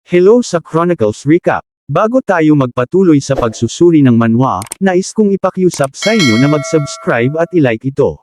Hello sa Chronicles Recap. Bago tayo magpatuloy sa pagsusuri ng manhwa, nais kong ipakiusap sa inyo na mag-subscribe at i-like ito.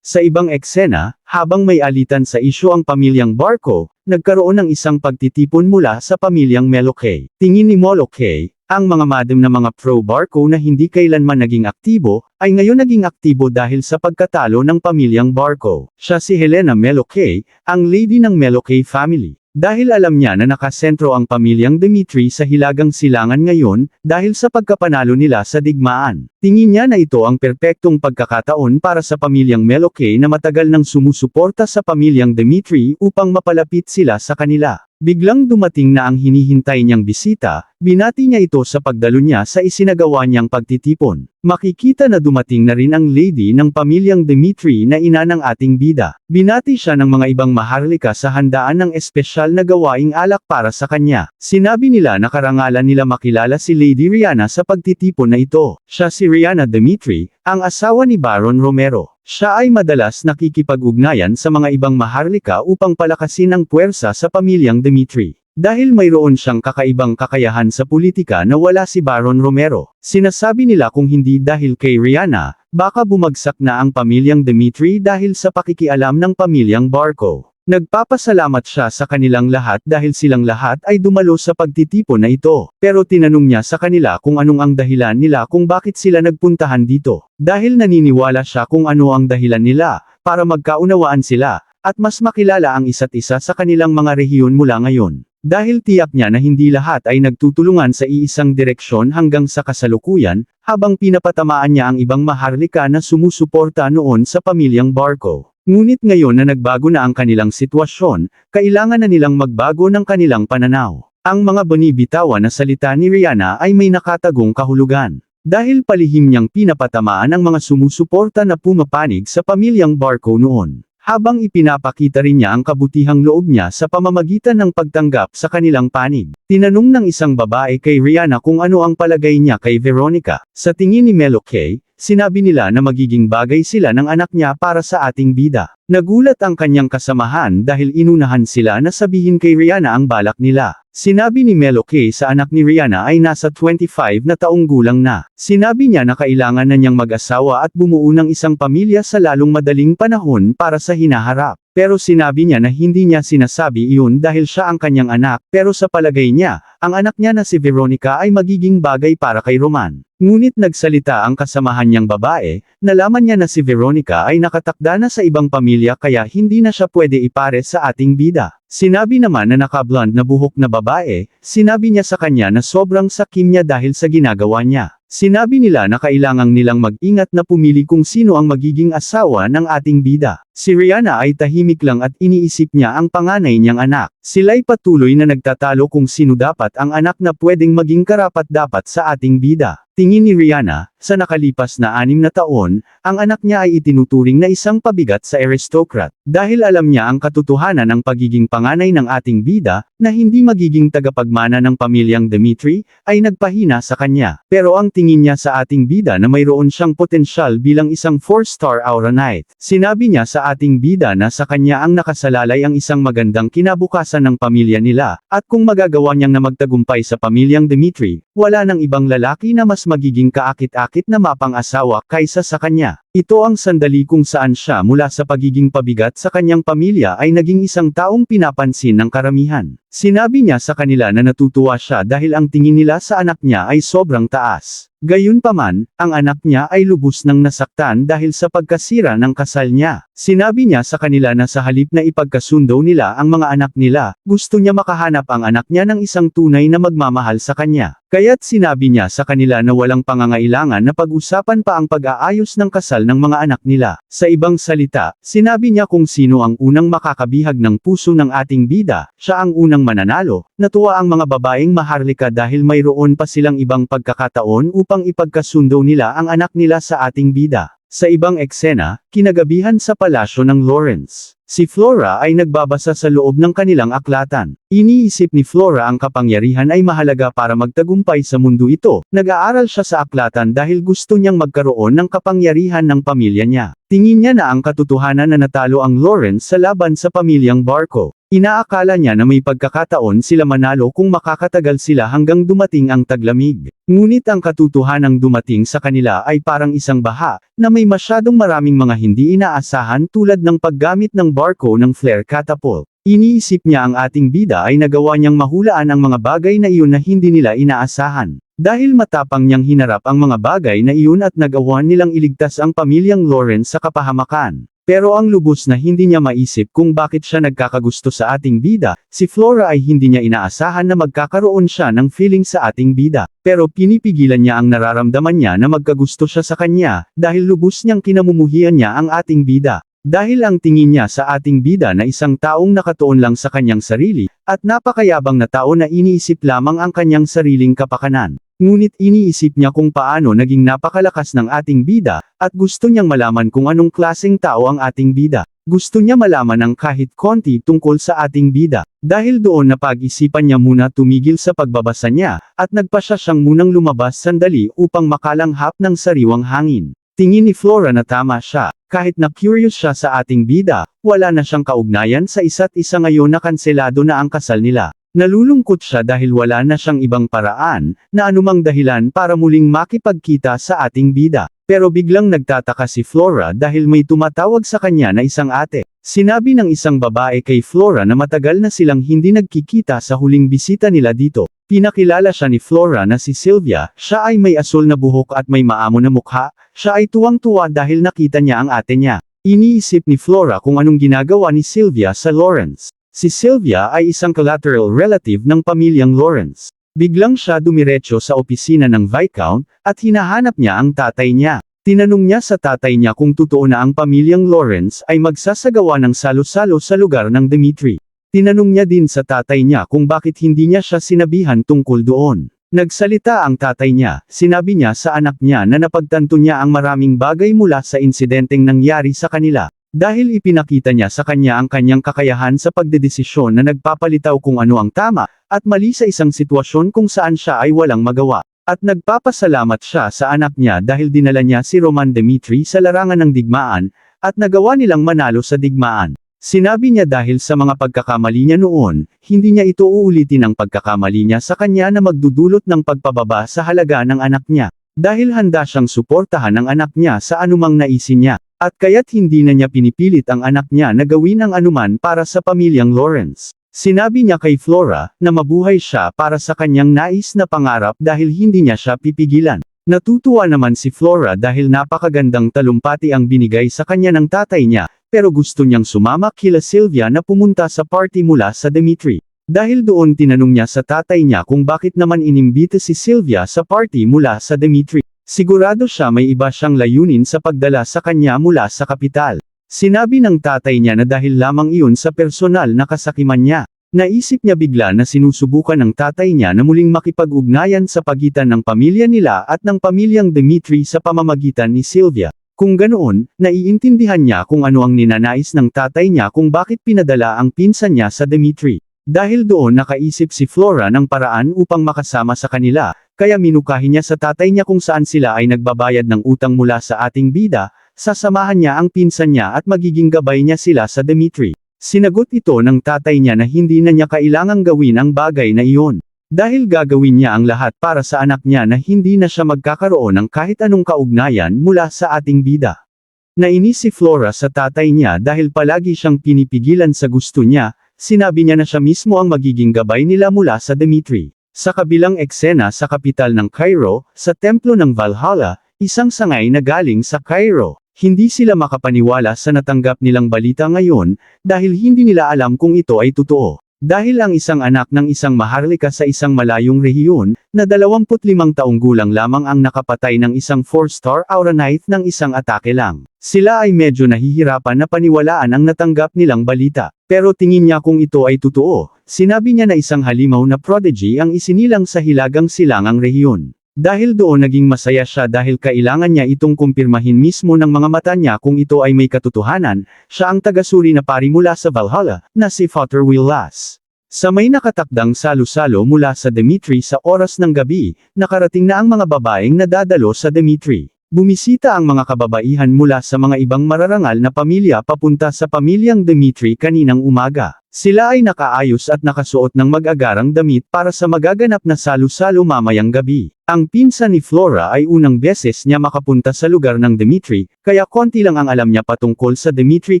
Sa ibang eksena, habang may alitan sa isyu ang pamilyang Barko, nagkaroon ng isang pagtitipon mula sa pamilyang Melokay. Tingin ni Molokay, ang mga madam na mga pro-Barko na hindi kailanman naging aktibo, ay ngayon naging aktibo dahil sa pagkatalo ng pamilyang Barko. Siya si Helena Melokay, ang lady ng Melokay family. Dahil alam niya na nakasentro ang pamilyang Dimitri sa Hilagang Silangan ngayon, dahil sa pagkapanalo nila sa digmaan. Tingin niya na ito ang perpektong pagkakataon para sa pamilyang Melokay na matagal nang sumusuporta sa pamilyang Dimitri upang mapalapit sila sa kanila. Biglang dumating na ang hinihintay niyang bisita, binati niya ito sa pagdalo niya sa isinagawa niyang pagtitipon. Makikita na dumating na rin ang lady ng pamilyang Dimitri na ina ng ating bida. Binati siya ng mga ibang maharlika sa handaan ng espesyal na gawaing alak para sa kanya. Sinabi nila na karangalan nila makilala si Lady Rihanna sa pagtitipon na ito. Siya si Rihanna Dimitri, ang asawa ni Baron Romero. Siya ay madalas nakikipag-ugnayan sa mga ibang maharlika upang palakasin ang puwersa sa pamilyang Dimitri. Dahil mayroon siyang kakaibang kakayahan sa politika na wala si Baron Romero. Sinasabi nila kung hindi dahil kay Rihanna, baka bumagsak na ang pamilyang Dimitri dahil sa pakikialam ng pamilyang Barko. Nagpapasalamat siya sa kanilang lahat dahil silang lahat ay dumalo sa pagtitipon na ito. Pero tinanong niya sa kanila kung anong ang dahilan nila kung bakit sila nagpuntahan dito. Dahil naniniwala siya kung ano ang dahilan nila, para magkaunawaan sila, at mas makilala ang isa't isa sa kanilang mga rehiyon mula ngayon. Dahil tiyak niya na hindi lahat ay nagtutulungan sa iisang direksyon hanggang sa kasalukuyan, habang pinapatamaan niya ang ibang maharlika na sumusuporta noon sa pamilyang Barko. Ngunit ngayon na nagbago na ang kanilang sitwasyon, kailangan na nilang magbago ng kanilang pananaw. Ang mga binibitawan na salita ni Rihanna ay may nakatagong kahulugan. Dahil palihim niyang pinapatamaan ang mga sumusuporta na pumapanig sa pamilyang Barko noon. Habang ipinapakita rin niya ang kabutihang loob niya sa pamamagitan ng pagtanggap sa kanilang panig. Tinanong ng isang babae kay Rihanna kung ano ang palagay niya kay Veronica. Sa tingin ni Melokay, sinabi nila na magiging bagay sila ng anak niya para sa ating bida. Nagulat ang kanyang kasamahan dahil inunahan sila na sabihin kay Rihanna ang balak nila. Sinabi ni Melokay sa anak ni Rihanna ay nasa 25 na taong gulang na. Sinabi niya na kailangan na niyang mag-asawa at bumuo ng isang pamilya sa lalong madaling panahon para sa hinaharap. Pero sinabi niya na hindi niya sinasabi iyon dahil siya ang kanyang anak, pero sa palagay niya, ang anak niya na si Veronica ay magiging bagay para kay Roman. Ngunit nagsalita ang kasamahan niyang babae, nalaman niya na si Veronica ay nakatakda na sa ibang pamilya kaya hindi na siya pwede ipare sa ating bida. Sinabi naman na naka-blonde na buhok na babae, sinabi niya sa kanya na sobrang sakim niya dahil sa ginagawa niya. Sinabi nila na kailangang nilang mag-ingat na pumili kung sino ang magiging asawa ng ating bida. Si Rihanna ay tahimik lang at iniisip niya ang panganay niyang anak. Sila'y patuloy na nagtatalo kung sino dapat ang anak na pwedeng maging karapat-dapat sa ating bida. Tingin ni Rihanna, sa nakalipas na 6 na taon, ang anak niya ay itinuturing na isang pabigat sa aristocrat. Dahil alam niya ang katotohanan ng pagiging panganay ng ating bida, na hindi magiging tagapagmana ng pamilyang Dimitri, ay nagpahina sa kanya. Pero ang tingin niya sa ating bida na mayroon siyang potensyal bilang isang 4-star aura knight. Sinabi niya sa ating bida na sa kanya ang nakasalalay ang isang magandang kinabukasan ng pamilya nila, at kung magagawa niyang na magtagumpay sa pamilyang Dimitri, wala nang ibang lalaki na mas magiging kaakit-akit na mapang-asawa kaysa sa kanya. Ito ang sandali kung saan siya mula sa pagiging pabigat sa kanyang pamilya ay naging isang taong pinapansin ng karamihan. Sinabi niya sa kanila na natutuwa siya dahil ang tingin nila sa anak niya ay sobrang taas. Gayunpaman, ang anak niya ay lubos nang nasaktan dahil sa pagkasira ng kasal niya. Sinabi niya sa kanila na sa halip na ipagkasundo nila ang mga anak nila, gusto niya makahanap ang anak niya ng isang tunay na magmamahal sa kanya. Kaya't sinabi niya sa kanila na walang pangangailangan na pag-usapan pa ang pag-aayos ng kasal ng mga anak nila. Sa ibang salita, sinabi niya kung sino ang unang makakabihag ng puso ng ating bida, siya ang unang mananalo, Natuwa ang mga babaeng maharlika dahil mayroon pa silang ibang pagkakataon upang ipagkasundo nila ang anak nila sa ating bida. Sa ibang eksena, kinagabihan sa palasyo ng Lawrence. Si Flora ay nagbabasa sa loob ng kanilang aklatan. Iniisip ni Flora ang kapangyarihan ay mahalaga para magtagumpay sa mundo ito. Nag-aaral siya sa aklatan dahil gusto niyang magkaroon ng kapangyarihan ng pamilya niya. Tingin niya na ang katotohanan na natalo ang Lawrence sa laban sa pamilyang Barco. Inaakala niya na may pagkakataon sila manalo kung makakatagal sila hanggang dumating ang taglamig. Ngunit ang katotohanang dumating sa kanila ay parang isang baha, na may masyadong maraming mga hindi inaasahan tulad ng paggamit ng Barco ng flare catapult. Iniisip niya ang ating bida ay nagawa niyang mahulaan ang mga bagay na iyon na hindi nila inaasahan. Dahil matapang niyang hinarap ang mga bagay na iyon at nagawa nilang iligtas ang pamilyang Lawrence sa kapahamakan. Pero ang lubos na hindi niya maisip kung bakit siya nagkakagusto sa ating bida, si Flora ay hindi niya inaasahan na magkakaroon siya ng feeling sa ating bida. Pero pinipigilan niya ang nararamdaman niya na magkagusto siya sa kanya, dahil lubos niyang kinamumuhian niya ang ating bida. Dahil ang tingin niya sa ating bida na isang taong nakatuon lang sa kanyang sarili, at napakayabang na tao na iniisip lamang ang kanyang sariling kapakanan. Ngunit iniisip niya kung paano naging napakalakas ng ating bida, at gusto niyang malaman kung anong klaseng tao ang ating bida. Gusto niya malaman ang kahit konti tungkol sa ating bida. Dahil doon napag-isipan niya muna tumigil sa pagbabasa niya, at nagpasya siyang munang lumabas sandali upang makalanghap ng sariwang hangin. Tingin ni Flora na tama siya. Kahit na curious siya sa ating bida, wala na siyang kaugnayan sa isa't isa ngayon na kanselado na ang kasal nila. Nalulungkot siya dahil wala na siyang ibang paraan, na anumang dahilan para muling makipagkita sa ating bida. Pero biglang nagtataka si Flora dahil may tumatawag sa kanya na isang ate. Sinabi ng isang babae kay Flora na matagal na silang hindi nagkikita sa huling bisita nila dito. Pinakilala siya ni Flora na si Sylvia, siya ay may asul na buhok at may maamo na mukha, siya ay tuwang-tuwa dahil nakita niya ang ate niya. Iniisip ni Flora kung anong ginagawa ni Sylvia sa Lawrence. Si Sylvia ay isang collateral relative ng pamilyang Lawrence. Biglang siya dumiretso sa opisina ng Viscount, at hinahanap niya ang tatay niya. Tinanong niya sa tatay niya kung totoo na ang pamilyang Lawrence ay magsasagawa ng salo-salo sa lugar ng Dimitri. Tinanong niya din sa tatay niya kung bakit hindi niya siya sinabihan tungkol doon. Nagsalita ang tatay niya, sinabi niya sa anak niya na napagtanto niya ang maraming bagay mula sa insidenteng nangyari sa kanila. Dahil ipinakita niya sa kanya ang kanyang kakayahan sa pagdedesisyon na nagpapalitaw kung ano ang tama, at mali sa isang sitwasyon kung saan siya ay walang magawa. At nagpapasalamat siya sa anak niya dahil dinala niya si Roman Dimitri sa larangan ng digmaan, at nagawa nilang manalo sa digmaan. Sinabi niya dahil sa mga pagkakamali niya noon, hindi niya ito uulitin ang pagkakamali niya sa kanya na magdudulot ng pagpababa sa halaga ng anak niya. Dahil handa siyang suportahan ang anak niya sa anumang naisin niya. At kaya't hindi na niya pinipilit ang anak niya na gawin ang anuman para sa pamilyang Lawrence. Sinabi niya kay Flora, na mabuhay siya para sa kanyang nais na pangarap dahil hindi niya siya pipigilan. Natutuwa naman si Flora dahil napakagandang talumpati ang binigay sa kanya ng tatay niya, pero gusto niyang sumama kila Sylvia na pumunta sa party mula sa Dimitri. Dahil doon tinanong niya sa tatay niya kung bakit naman inimbita si Sylvia sa party mula sa Dimitri. Sigurado siya may iba siyang layunin sa pagdala sa kanya mula sa kapital. Sinabi ng tatay niya na dahil lamang iyon sa personal na kasakiman niya. Naisip niya bigla na sinusubukan ng tatay niya na muling makipag-ugnayan sa pagitan ng pamilya nila at ng pamilyang Dimitri sa pamamagitan ni Sylvia. Kung ganoon, naiintindihan niya kung ano ang ninanais ng tatay niya kung bakit pinadala ang pinsan niya sa Dimitri. Dahil doon nakaisip si Flora ng paraan upang makasama sa kanila, kaya minukahin niya sa tatay niya kung saan sila ay nagbabayad ng utang mula sa ating bida, sasamahan niya ang pinsan niya at magiging gabay niya sila sa Dimitri. Sinagot ito ng tatay niya na hindi na niya kailangang gawin ang bagay na iyon. Dahil gagawin niya ang lahat para sa anak niya na hindi na siya magkakaroon ng kahit anong kaugnayan mula sa ating bida. Nainis si Flora sa tatay niya dahil palagi siyang pinipigilan sa gusto niya. Sinabi niya na siya mismo ang magiging gabay nila mula sa Dimitri. Sa kabilang eksena sa kapital ng Cairo, sa templo ng Valhalla, isang sangay na galing sa Cairo. Hindi sila makapaniwala sa natanggap nilang balita ngayon, dahil hindi nila alam kung ito ay totoo. Dahil ang isang anak ng isang maharlika sa isang malayong rehiyon, na 25 taong gulang lamang ang nakapatay ng isang 4-star Aura Knight ng isang atake lang. Sila ay medyo nahihirapan na paniwalaan ang natanggap nilang balita. Pero tingin niya kung ito ay totoo, sinabi niya na isang halimaw na prodigy ang isinilang sa Hilagang Silangang rehiyon. Dahil doon naging masaya siya dahil kailangan niya itong kumpirmahin mismo ng mga mata niya kung ito ay may katotohanan, siya ang tagasuri na pari mula sa Valhalla, na si Father Willas. Sa may nakatakdang salo-salo mula sa Dimitri sa oras ng gabi, nakarating na ang mga babaeng nadadalo sa Dimitri. Bumisita ang mga kababaihan mula sa mga ibang mararangal na pamilya papunta sa pamilyang Dimitri kaninang umaga. Sila ay nakaayos at nakasuot ng mag-agarang damit para sa magaganap na salo-salo mamayang gabi. Ang pinsan ni Flora ay unang beses niya makapunta sa lugar ng Dimitri, kaya konti lang ang alam niya patungkol sa Dimitri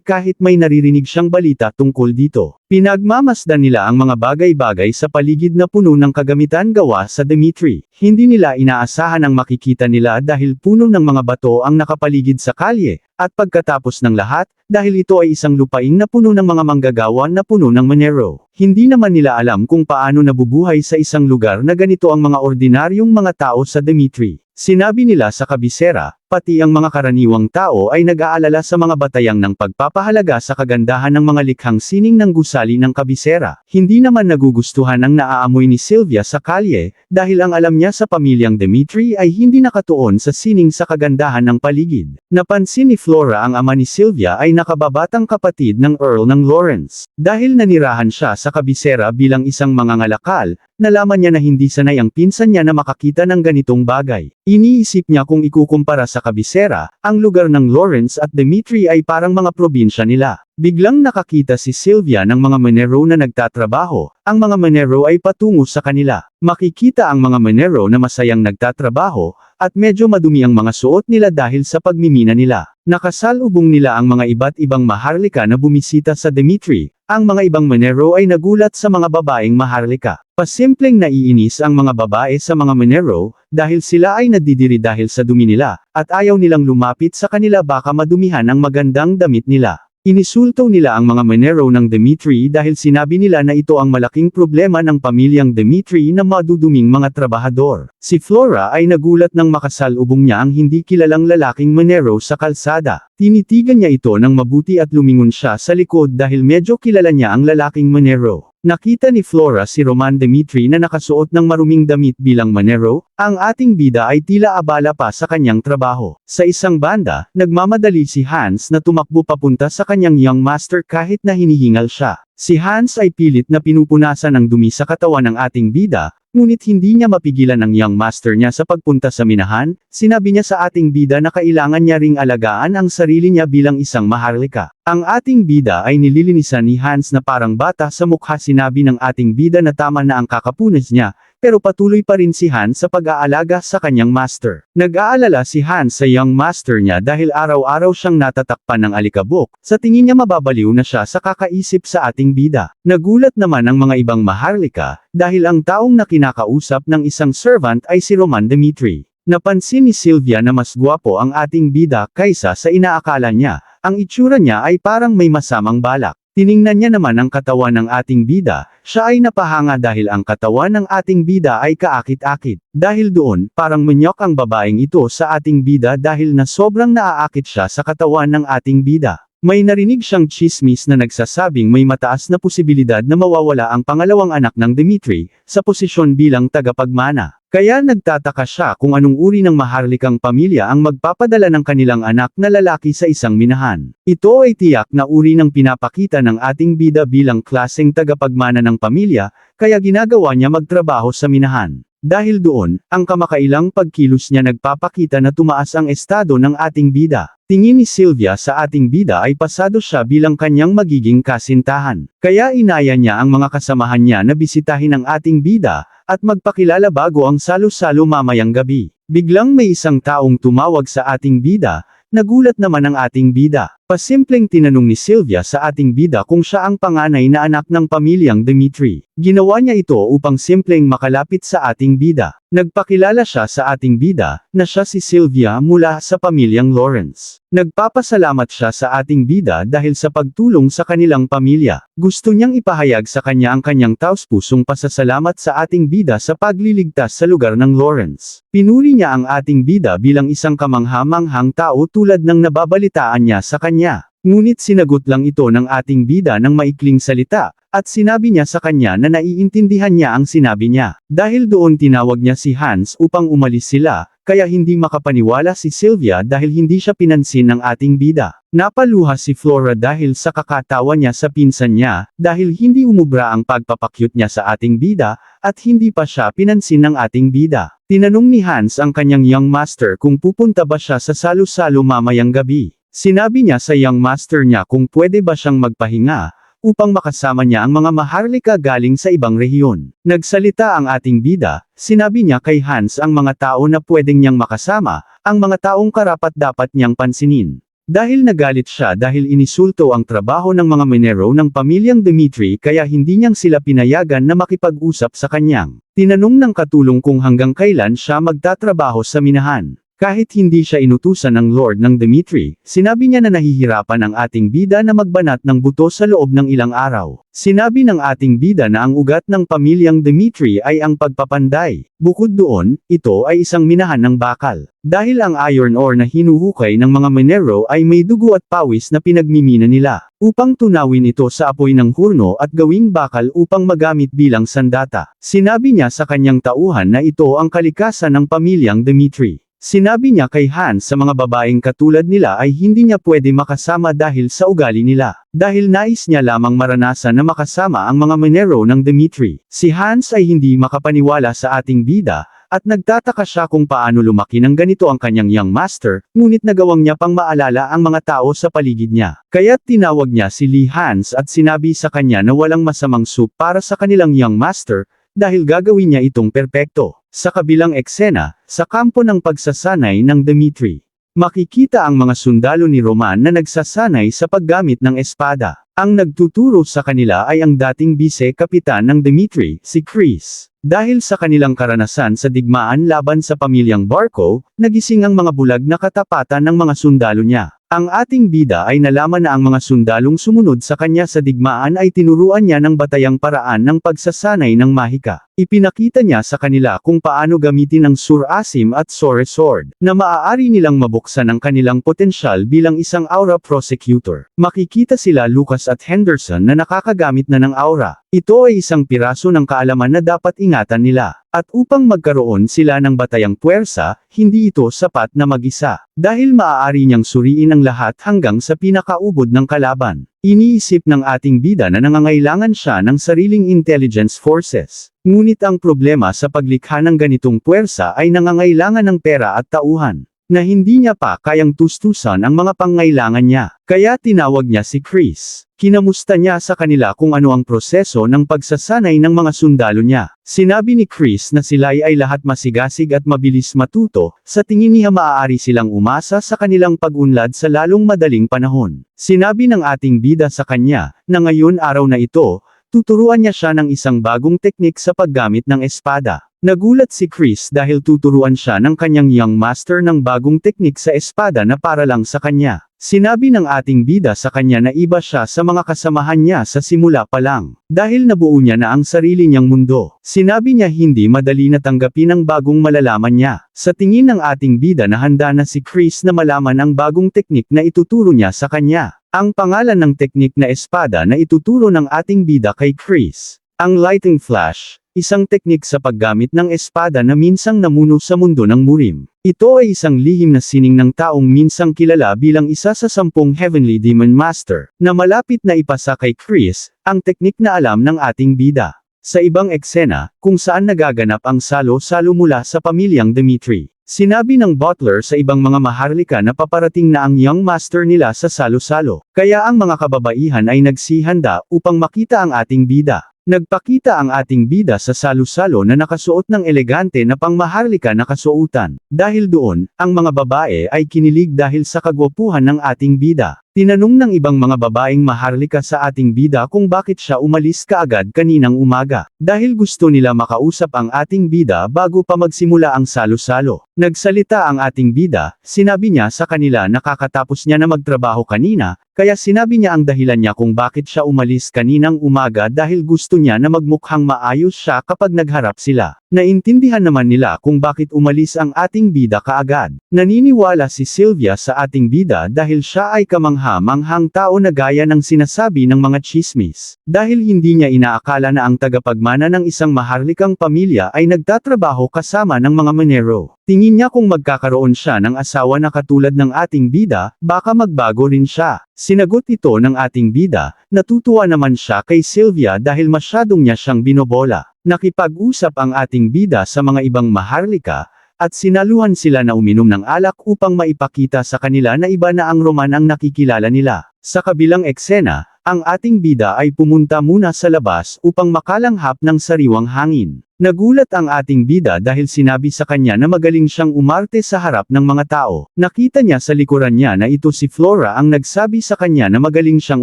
kahit may naririnig siyang balita tungkol dito. Pinagmamasdan nila ang mga bagay-bagay sa paligid na puno ng kagamitan gawa sa Dimitri. Hindi nila inaasahan ang makikita nila dahil puno ng mga bato ang nakapaligid sa kalye, at pagkatapos ng lahat, dahil ito ay isang lupain na puno ng mga manggagawa na puno ng manero. Hindi naman nila alam kung paano nabubuhay sa isang lugar na ganito ang mga ordinaryong mga tao sa Dimitri. Sinabi nila sa kabisera, pati ang mga karaniwang tao ay nag-aalala sa mga batayang ng pagpapahalaga sa kagandahan ng mga likhang sining ng gusali ng kabisera. Hindi naman nagugustuhan ang naaamoy ni Sylvia sa kalye, dahil ang alam niya sa pamilyang Dimitri ay hindi nakatuon sa sining sa kagandahan ng paligid. Napansin ni Flora ang ama ni Sylvia ay nakababatang kapatid ng Earl ng Lawrence. Dahil nanirahan siya sa kabisera bilang isang mangangalakal, nalaman niya na hindi sanay ang pinsan niya na makakita ng ganitong bagay. Iniisip niya kung ikukumpara sa kabisera, ang lugar ng Lawrence at Dimitri ay parang mga probinsya nila. Biglang nakakita si Sylvia ng mga manero na nagtatrabaho, ang mga manero ay patungo sa kanila. Makikita ang mga manero na masayang nagtatrabaho, at medyo madumi ang mga suot nila dahil sa pagmimina nila. Nakasalubong nila ang mga iba't ibang maharlika na bumisita sa Dimitri. Ang mga ibang manero ay nagulat sa mga babaeng maharlika. Pasimpleng naiinis ang mga babae sa mga manero, dahil sila ay nadidiri dahil sa dumi nila, at ayaw nilang lumapit sa kanila baka madumihan ang magandang damit nila. Inisulto nila ang mga manero ng Dimitri dahil sinabi nila na ito ang malaking problema ng pamilyang Dimitri na maduduming mga trabahador. Si Flora ay nagulat nang makasalubong niya ang hindi kilalang lalaking manero sa kalsada. Tinitigan niya ito ng mabuti at lumingon siya sa likod dahil medyo kilala niya ang lalaking manero. Nakita ni Flora si Roman Dimitri na nakasuot ng maruming damit bilang manero, ang ating bida ay tila abala pa sa kanyang trabaho. Sa isang banda, nagmamadali si Hans na tumakbo papunta sa kanyang young master kahit na hinihingal siya. Si Hans ay pilit na pinupunasan ng dumi sa katawan ng ating bida, ngunit hindi niya mapigilan ang young master niya sa pagpunta sa minahan. Sinabi niya sa ating bida na kailangan niya ring alagaan ang sarili niya bilang isang maharlika. Ang ating bida ay nililinisan ni Hans na parang bata sa mukha. Sinabi ng ating bida na tama na ang kakapunas niya, pero patuloy pa rin si Hans sa pag-aalaga sa kanyang master. Nag-aalala si Hans sa young master niya dahil araw-araw siyang natatakpan ng alikabok. Sa tingin niya mababaliw na siya sa kakaisip sa ating bida. Nagulat naman ang mga ibang maharlika, dahil ang taong na kinakausap ng isang servant ay si Roman Dimitri. Napansin ni Sylvia na mas gwapo ang ating bida kaysa sa inaakala niya. Ang itsura niya ay parang may masamang balak. Tiningnan niya naman ang katawan ng ating bida, siya ay napahanga dahil ang katawan ng ating bida ay kaakit-akit. Dahil doon, parang manyok ang babaeng ito sa ating bida dahil na sobrang naaakit siya sa katawan ng ating bida. May narinig siyang chismis na nagsasabing may mataas na posibilidad na mawawala ang pangalawang anak ng Dimitri, sa posisyon bilang tagapagmana. Kaya nagtataka siya kung anong uri ng maharlikang pamilya ang magpapadala ng kanilang anak na lalaki sa isang minahan. Ito ay tiyak na uri ng pinapakita ng ating bida bilang klaseng tagapagmana ng pamilya, kaya ginagawa niya magtrabaho sa minahan. Dahil doon, ang kamakailang pagkilos niya nagpapakita na tumaas ang estado ng ating bida. Tingin ni Sylvia sa ating bida ay pasado siya bilang kanyang magiging kasintahan. Kaya inaya niya ang mga kasamahan niya na bisitahin ang ating bida, at magpakilala bago ang salo-salo mamayang gabi. Biglang may isang taong tumawag sa ating bida, nagulat naman ang ating bida. Pasimpleng tinanong ni Sylvia sa ating bida kung siya ang panganay na anak ng pamilyang Dimitri. Ginawa niya ito upang simpleng makalapit sa ating bida. Nagpakilala siya sa ating bida, na siya si Sylvia mula sa pamilyang Lawrence. Nagpapasalamat siya sa ating bida dahil sa pagtulong sa kanilang pamilya. Gusto niyang ipahayag sa kanya ang kanyang taos-pusong pasasalamat sa ating bida sa pagliligtas sa lugar ng Lawrence. Pinuri niya ang ating bida bilang isang kamangha-manghang tao tulad ng nababalitaan niya sa kanya. Ngunit sinagot lang ito ng ating bida ng maikling salita, at sinabi niya sa kanya na naiintindihan niya ang sinabi niya. Dahil doon tinawag niya si Hans upang umalis sila, kaya hindi makapaniwala si Sylvia dahil hindi siya pinansin ng ating bida. Napaluha si Flora dahil sa kakatawa niya sa pinsan niya, dahil hindi umubra ang pagpapakyut niya sa ating bida, at hindi pa siya pinansin ng ating bida. Tinanong ni Hans ang kanyang young master kung pupunta ba siya sa salo-salo mamayang gabi. Sinabi niya sa young master niya kung pwede ba siyang magpahinga, upang makasama niya ang mga maharlika galing sa ibang rehiyon. Nagsalita ang ating bida, sinabi niya kay Hans ang mga tao na pwedeng niyang makasama, ang mga taong karapat-dapat niyang pansinin. Dahil nagalit siya dahil inisulto ang trabaho ng mga minero ng pamilyang Dimitri kaya hindi niyang sila pinayagan na makipag-usap sa kanyang. Tinanong ng katulong kung hanggang kailan siya magtatrabaho sa minahan. Kahit hindi siya inutusan ng Lord ng Dimitri, sinabi niya na nahihirapan ang ating bida na magbanat ng buto sa loob ng ilang araw. Sinabi ng ating bida na ang ugat ng pamilyang Dimitri ay ang pagpapanday. Bukod doon, ito ay isang minahan ng bakal. Dahil ang iron ore na hinuhukay ng mga minero ay may dugo at pawis na pinagmimina nila, upang tunawin ito sa apoy ng hurno at gawing bakal upang magamit bilang sandata. Sinabi niya sa kanyang tauhan na ito ang kalikasan ng pamilyang Dimitri. Sinabi niya kay Hans sa mga babaeng katulad nila ay hindi niya pwede makasama dahil sa ugali nila. Dahil nais niya lamang maranasan na makasama ang mga minero ng Dimitri. Si Hans ay hindi makapaniwala sa ating bida, at nagtataka siya kung paano lumaki ng ganito ang kanyang young master, ngunit nagawang niya pang maalala ang mga tao sa paligid niya. Kaya't tinawag niya si Lee Hans at sinabi sa kanya na walang masamang soup para sa kanilang young master, dahil gagawin niya itong perpekto. Sa kabilang eksena, sa kampo ng pagsasanay ng Dimitri, makikita ang mga sundalo ni Roman na nagsasanay sa paggamit ng espada. Ang nagtuturo sa kanila ay ang dating bise-kapitan ng Dimitri, si Chris. Dahil sa kanilang karanasan sa digmaan laban sa pamilyang Barco, nagising ang mga bulag na katapatan ng mga sundalo niya. Ang ating bida ay nalaman na ang mga sundalong sumunod sa kanya sa digmaan ay tinuruan niya ng batayang paraan ng pagsasanay ng mahika. Ipinakita niya sa kanila kung paano gamitin ang sur-asim at sore sword, na maaari nilang mabuksan ang kanilang potensyal bilang isang aura prosecutor. Makikita sila Lucas at Henderson na nakakagamit na ng aura. Ito ay isang piraso ng kaalaman na dapat ingatan nila. At upang magkaroon sila ng batayang puwersa, hindi ito sapat na mag-isa. Dahil maaari niyang suriin ang lahat hanggang sa pinakaubod ng kalaban. Iniisip ng ating bida na nangangailangan siya ng sariling intelligence forces. Ngunit ang problema sa paglikha ng ganitong puwersa ay nangangailangan ng pera at tauhan, na hindi niya pa kayang tustusan ang mga pangangailangan niya. Kaya tinawag niya si Chris. Kinamusta niya sa kanila kung ano ang proseso ng pagsasanay ng mga sundalo niya. Sinabi ni Chris na sila ay lahat masigasig at mabilis matuto, sa tingin niya maaari silang umasa sa kanilang pag-unlad sa lalong madaling panahon. Sinabi ng ating bida sa kanya, na ngayon araw na ito, tuturuan niya siya ng isang bagong teknik sa paggamit ng espada. Nagulat si Chris dahil tuturuan siya ng kanyang young master ng bagong teknik sa espada na para lang sa kanya. Sinabi ng ating bida sa kanya na iba siya sa mga kasamahan niya sa simula pa lang. Dahil nabuo niya na ang sarili niyang mundo. Sinabi niya hindi madali na tanggapin ang bagong malalaman niya. Sa tingin ng ating bida na handa na si Chris na malaman ang bagong teknik na ituturo niya sa kanya. Ang pangalan ng teknik na espada na ituturo ng ating bida kay Chris, ang lighting flash. Isang teknik sa paggamit ng espada na minsang namuno sa mundo ng Murim. Ito ay isang lihim na sining ng taong minsang kilala bilang isa sa 10 Heavenly Demon Master, na malapit na ipasa kay Chris, ang teknik na alam ng ating bida. Sa ibang eksena, kung saan nagaganap ang salo-salo mula sa pamilyang Dimitri, sinabi ng butler sa ibang mga maharlika na paparating na ang young master nila sa salo-salo. Kaya ang mga kababaihan ay nagsihanda upang makita ang ating bida. Nagpakita ang ating bida sa salo-salo na nakasuot ng elegante na pangmaharlika na kasuotan. Dahil doon, ang mga babae ay kinilig dahil sa kagwapuhan ng ating bida. Tinanong ng ibang mga babaeng maharlika sa ating bida kung bakit siya umalis kaagad kaninang umaga. Dahil gusto nila makausap ang ating bida bago pa magsimula ang salo-salo. Nagsalita ang ating bida, sinabi niya sa kanila na kakatapos niya na magtrabaho kanina, kaya sinabi niya ang dahilan niya kung bakit siya umalis kaninang umaga dahil gusto niya na magmukhang maayos siya kapag nagharap sila. Naintindihan naman nila kung bakit umalis ang ating bida kaagad. Naniniwala si Sylvia sa ating bida dahil siya ay kamangha-manghang tao na gaya ng sinasabi ng mga chismis. Dahil hindi niya inaakala na ang tagapagmana ng isang maharlikang pamilya ay nagtatrabaho kasama ng mga manero. Tingin niya kung magkakaroon siya ng asawa na katulad ng ating bida, baka magbago rin siya. Sinagot ito ng ating bida, natutuwa naman siya kay Sylvia dahil masyadong niya siyang binobola. Nakipag-usap ang ating bida sa mga ibang maharlika, at sinaluhan sila na uminom ng alak upang maipakita sa kanila na iba na ang Roman ang nakikilala nila. Sa kabilang eksena, ang ating bida ay pumunta muna sa labas upang makalanghap ng sariwang hangin. Nagulat ang ating bida dahil sinabi sa kanya na magaling siyang umarte sa harap ng mga tao. Nakita niya sa likuran niya na ito si Flora ang nagsabi sa kanya na magaling siyang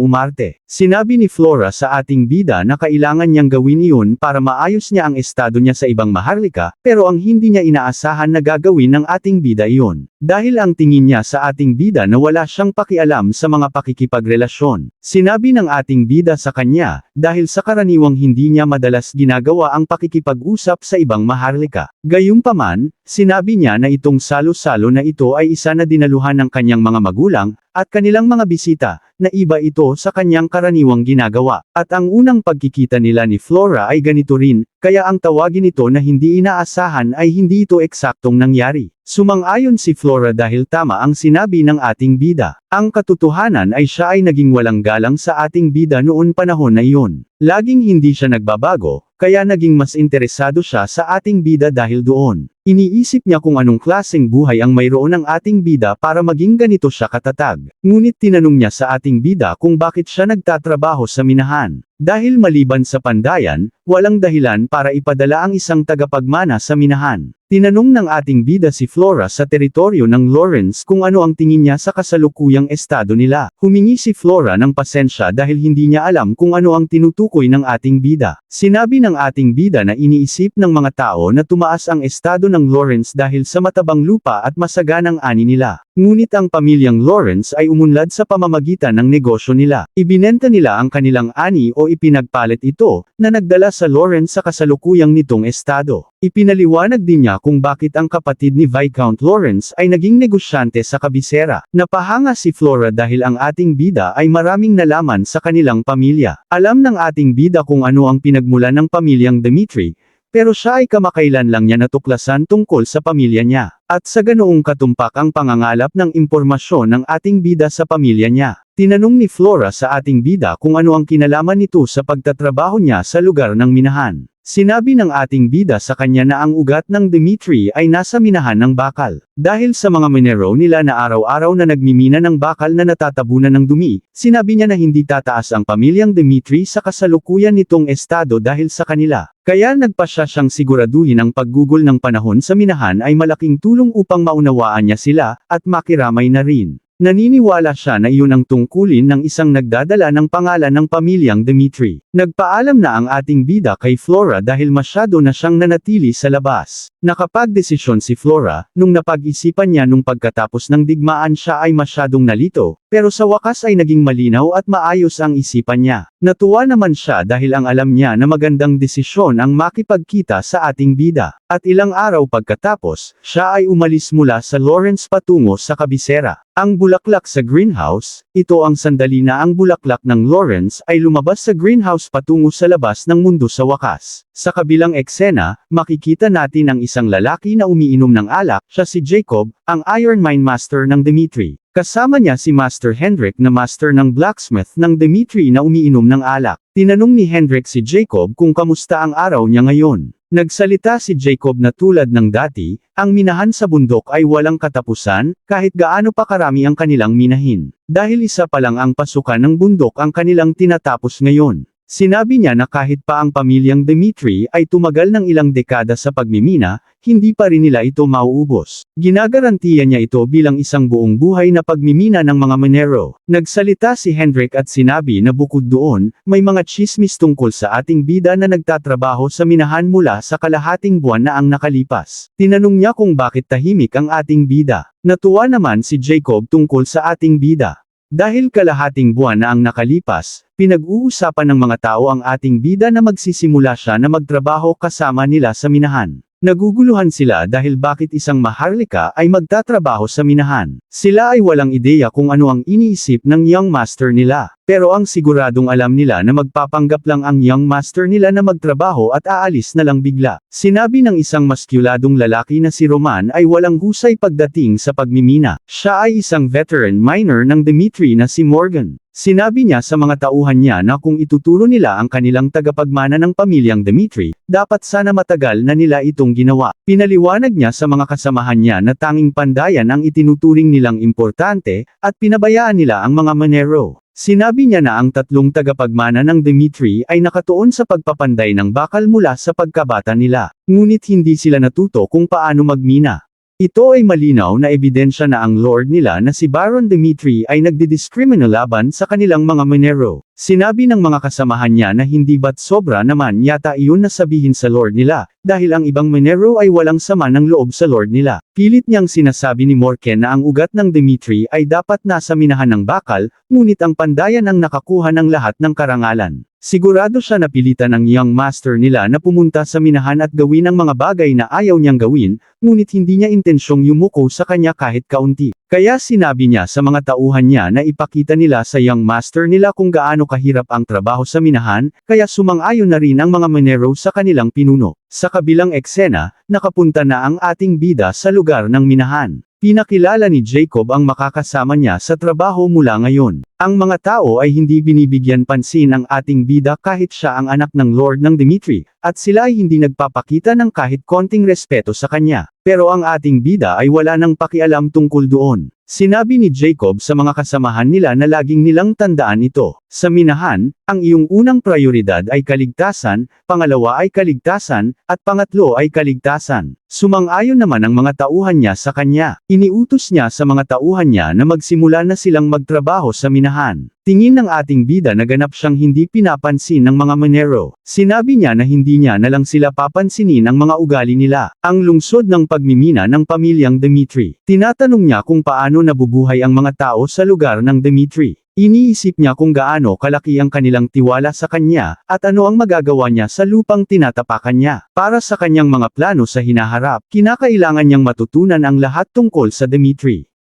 umarte. Sinabi ni Flora sa ating bida na kailangan niyang gawin iyon para maayos niya ang estado niya sa ibang maharlika, pero ang hindi niya inaasahan na gagawin ng ating bida iyon. Dahil ang tingin niya sa ating bida na wala siyang pakialam sa mga pakikipagrelasyon. Sinabi ng ating bida sa kanya, dahil sa karaniwang hindi niya madalas ginagawa ang pakikipag-usap sa ibang maharlika. Gayunpaman, sinabi niya na itong salo-salo na ito ay isa na dinaluhan ng kanyang mga magulang, at kanilang mga bisita, na iba ito sa kanyang karaniwang ginagawa. At ang unang pagkikita nila ni Flora ay ganito rin, kaya ang tawagin ito na hindi inaasahan ay hindi ito eksaktong nangyari. Sumang-ayon si Flora dahil tama ang sinabi ng ating bida. Ang katotohanan ay siya ay naging walang galang sa ating bida noon panahon na iyon. Laging hindi siya nagbabago, kaya naging mas interesado siya sa ating bida dahil doon. Iniisip niya kung anong klaseng buhay ang mayroon ng ating bida para maging ganito siya katatag. Ngunit tinanong niya sa ating bida kung bakit siya nagtatrabaho sa minahan. Dahil maliban sa pandayan, walang dahilan para ipadala ang isang tagapagmana sa minahan. Tinanong ng ating bida si Flora sa teritoryo ng Lawrence kung ano ang tingin niya sa kasalukuyang estado nila. Humingi si Flora ng pasensya dahil hindi niya alam kung ano ang tinutukoy ng ating bida. Sinabi ng ating bida na iniisip ng mga tao na tumaas ang estado ng Lawrence dahil sa matabang lupa at masaganang ani nila. Ngunit ang pamilyang Lawrence ay umunlad sa pamamagitan ng negosyo nila. Ibinenta nila ang kanilang ani o ipinagpalit ito, na nagdala sa Lawrence sa kasalukuyang nitong estado. Ipinaliwanag din niya kung bakit ang kapatid ni Viscount Lawrence ay naging negosyante sa kabisera. Napahanga si Flora dahil ang ating bida ay maraming nalaman sa kanilang pamilya. Alam ng ating bida kung ano ang pinagmulan ng pamilyang Dimitri, pero siya ay kamakailan lang niya natuklasan tungkol sa pamilya niya. At sa ganoong katumpak ang pangangalap ng impormasyon ng ating bida sa pamilya niya. Tinanong ni Flora sa ating bida kung ano ang kinalaman nito sa pagtatrabaho niya sa lugar ng minahan. Sinabi ng ating bida sa kanya na ang ugat ng Dimitri ay nasa minahan ng bakal. Dahil sa mga minero nila na araw-araw na nagmimina ng bakal na natatabunan ng dumi, sinabi niya na hindi tataas ang pamilyang Dimitri sa kasalukuyan nitong estado dahil sa kanila. Kaya nagpa siyang siguraduhin ang paggugol ng panahon sa minahan ay malaking tulong upang maunawaan niya sila, at makiramay na rin. Naniniwala siya na iyon ang tungkulin ng isang nagdadala ng pangalan ng pamilyang Dimitri. Nagpaalam na ang ating bida kay Flora dahil masyado na siyang nanatili sa labas. Nakapagdesisyon si Flora, nung napag-isipan niya nung pagkatapos ng digmaan siya ay masyadong nalito, pero sa wakas ay naging malinaw at maayos ang isipan niya. Natuwa naman siya dahil ang alam niya na magandang desisyon ang makipagkita sa ating bida. At ilang araw pagkatapos, siya ay umalis mula sa Lawrence patungo sa kabisera. Ang bulaklak sa greenhouse, ito ang sandali na ang bulaklak ng Lawrence ay lumabas sa greenhouse patungo sa labas ng mundo sa wakas. Sa kabilang eksena, makikita natin ang isang lalaki na umiinom ng alak, siya si Jacob, ang iron mine master ng Dimitri. Kasama niya si Master Hendrik na master ng blacksmith ng Dimitri na umiinom ng alak. Tinanong ni Hendrik si Jacob kung kamusta ang araw niya ngayon. Nagsalita si Jacob na tulad ng dati, ang minahan sa bundok ay walang katapusan, kahit gaano pa karami ang kanilang minahin. Dahil isa pa lang ang pasukan ng bundok ang kanilang tinatapos ngayon. Sinabi niya na kahit pa ang pamilyang Dmitry ay tumagal ng ilang dekada sa pagmimina, hindi pa rin nila ito mauubos. Ginagarantiya niya ito bilang isang buong buhay na pagmimina ng mga minero. Nagsalita si Hendrik at sinabi na bukod doon, may mga tsismis tungkol sa ating bida na nagtatrabaho sa minahan mula sa kalahating buwan na ang nakalipas. Tinanong niya kung bakit tahimik ang ating bida. Natuwa naman si Jacob tungkol sa ating bida. Dahil kalahating buwan na ang nakalipas, pinag-uusapan ng mga tao ang ating bida na magsisimula siya na magtrabaho kasama nila sa minahan. Naguguluhan sila dahil bakit isang maharlika ay magtatrabaho sa minahan. Sila ay walang ideya kung ano ang iniisip ng young master nila. Pero ang siguradong alam nila na magpapanggap lang ang young master nila na magtrabaho at aalis na lang bigla. Sinabi ng isang maskuladong lalaki na si Roman ay walang husay pagdating sa pagmimina. Siya ay isang veteran miner ng Dmitry na si Morgan. Sinabi niya sa mga tauhan niya na kung ituturo nila ang kanilang tagapagmana ng pamilyang Dmitry, dapat sana matagal na nila itong ginawa. Pinaliwanag niya sa mga kasamahan niya na tanging pandayan ang itinuturing nilang importante, at pinabayaan nila ang mga manero. Sinabi niya na ang tatlong tagapagmana ng Dmitry ay nakatuon sa pagpapanday ng bakal mula sa pagkabata nila. Ngunit hindi sila natuto kung paano magmina. Ito ay malinaw na ebidensya na ang lord nila na si Baron Dmitry ay nagdidiskrimina laban sa kanilang mga minero. Sinabi ng mga kasamahan niya na hindi ba't sobra naman yata iyon na sabihin sa lord nila, dahil ang ibang minero ay walang sama ng loob sa lord nila. Pilit niyang sinasabi ni Morken na ang ugat ng Dmitry ay dapat nasa minahan ng bakal, ngunit ang pandayan ang nakakuha ng lahat ng karangalan. Sigurado siya na pilitan ng young master nila na pumunta sa minahan at gawin ang mga bagay na ayaw niyang gawin, ngunit hindi niya intensyong yumuko sa kanya kahit kaunti. Kaya sinabi niya sa mga tauhan niya na ipakita nila sa young master nila kung gaano kahirap ang trabaho sa minahan, kaya sumang-ayon na rin ang mga minero sa kanilang pinuno. Sa kabilang eksena, nakapunta na ang ating bida sa lugar ng minahan. Pinakilala ni Jacob ang makakasama niya sa trabaho mula ngayon. Ang mga tao ay hindi binibigyan pansin ang ating bida kahit siya ang anak ng Lord ng Dmitry, at sila ay hindi nagpapakita ng kahit konting respeto sa kanya. Pero ang ating bida ay wala nang pakialam tungkol doon. Sinabi ni Jacob sa mga kasamahan nila na laging nilang tandaan ito. Sa minahan, ang iyong unang prioridad ay kaligtasan, pangalawa ay kaligtasan, at pangatlo ay kaligtasan. Sumang-ayon naman ang mga tauhan niya sa kanya. Iniutos niya sa mga tauhan niya na magsimula na silang magtrabaho sa minahan. Tingin ng ating bida na ganap siyang hindi pinapansin ng mga minero. Sinabi niya na hindi niya na lang sila papansinin ang mga ugali nila. Ang lungsod ng pagmimina ng pamilyang Dmitry. Tinatanong niya kung paano nabubuhay ang mga tao sa lugar ng Dmitry. Iniisip niya kung gaano kalaki ang kanilang tiwala sa kanya, at ano ang magagawa niya sa lupang tinatapakan niya. Para sa kanyang mga plano sa hinaharap, kinakailangan niyang matutunan ang lahat tungkol sa Dmitry.